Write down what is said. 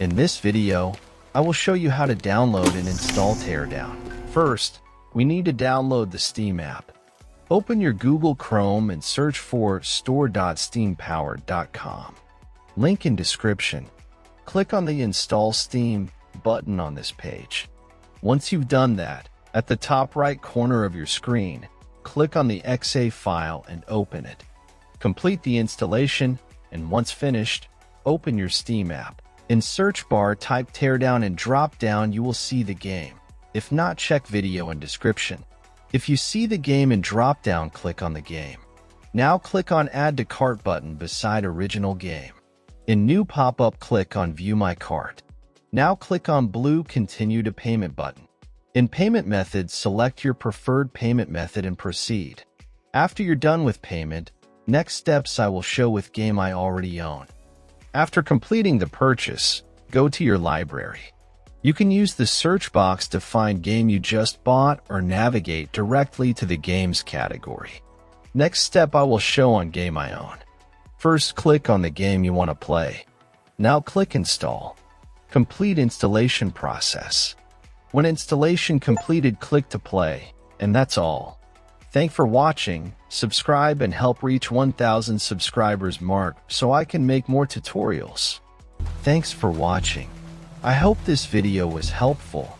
In this video, I will show you how to download and install Teardown. First, we need to download the Steam app. Open your Google Chrome and search for store.steampowered.com. Link in description. Click on the Install Steam button on this page. Once you've done that, at the top right corner of your screen, click on the .exe file and open it. Complete the installation, and once finished, open your Steam app. In search bar, type Teardown and drop down you will see the game. If not, check video in description. If you see the game in drop down, click on the game. Now click on Add to Cart button beside original game. In new pop-up, click on View My Cart. Now click on blue Continue to Payment button. In payment methods, select your preferred payment method and proceed. After you're done with payment, next steps I will show with game I already own. After completing the purchase, go to your library. You can use the search box to find game you just bought or navigate directly to the games category. Next step I will show on game I own. First, click on the game you want to play. Now click Install. Complete installation process. When installation completed, click to play, and that's all. Thanks for watching, subscribe and help reach 1,000 subscribers mark so I can make more tutorials. Thanks for watching. I hope this video was helpful.